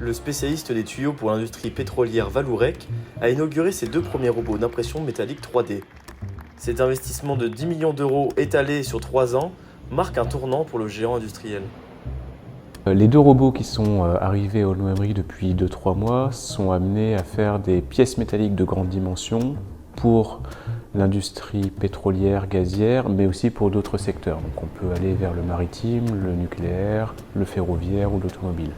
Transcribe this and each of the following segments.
Le spécialiste des tuyaux pour l'industrie pétrolière Vallourec a inauguré ses 2 premiers robots d'impression métallique 3D. Cet investissement de 10 millions d'euros étalé sur 3 ans marque un tournant pour le géant industriel. Les 2 robots qui sont arrivés au Aulnoy-Aymeries depuis 2-3 mois sont amenés à faire des pièces métalliques de grande dimension pour l'industrie pétrolière, gazière, mais aussi pour d'autres secteurs. Donc on peut aller vers le maritime, le nucléaire, le ferroviaire ou l'automobile.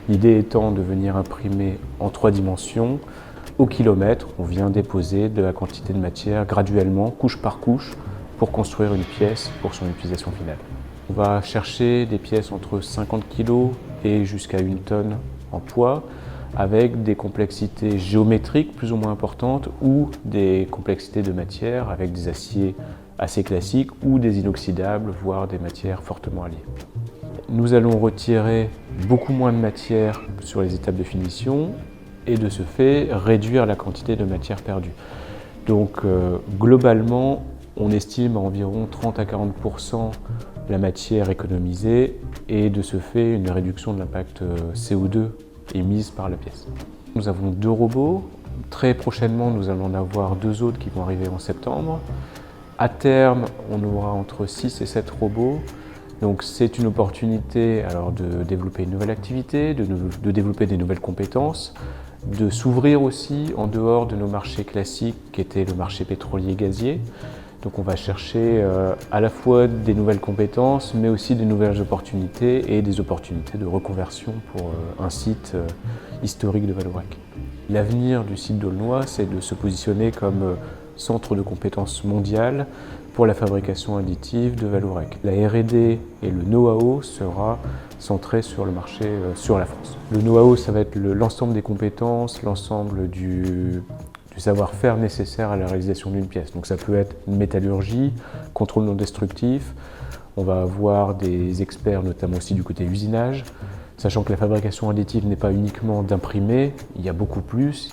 L'idée étant de venir imprimer en 3 dimensions au kilomètre. On vient déposer de la quantité de matière graduellement, couche par couche, pour construire une pièce pour son utilisation finale. On va chercher des pièces entre 50 kg et jusqu'à 1 tonne en poids, avec des complexités géométriques plus ou moins importantes ou des complexités de matière avec des aciers assez classiques ou des inoxydables, voire des matières fortement alliées. Nous allons retirer beaucoup moins de matière sur les étapes de finition et de ce fait réduire la quantité de matière perdue. Donc globalement, on estime à environ 30 à 40% la matière économisée et de ce fait une réduction de l'impact CO2 émise par la pièce. Nous avons 2 robots. Très prochainement, nous allons en avoir 2 autres qui vont arriver en septembre. À terme, on aura entre 6 et 7 robots. Donc c'est une opportunité alors, de développer une nouvelle activité, de développer des nouvelles compétences, de s'ouvrir aussi en dehors de nos marchés classiques qui étaient le marché pétrolier gazier. Donc on va chercher à la fois des nouvelles compétences, mais aussi des nouvelles opportunités et des opportunités de reconversion pour un site historique de Vallourec. L'avenir du site d'Aulnoy, c'est de se positionner comme centre de compétences mondial pour la fabrication additive de Vallourec. La R&D et le know-how sera centré sur le marché, sur la France. Le know-how, ça va être l'ensemble des compétences, l'ensemble du savoir-faire nécessaire à la réalisation d'une pièce. Donc ça peut être une métallurgie, contrôle non destructif. On va avoir des experts notamment aussi du côté usinage, sachant que la fabrication additive n'est pas uniquement d'imprimer, il y a beaucoup plus.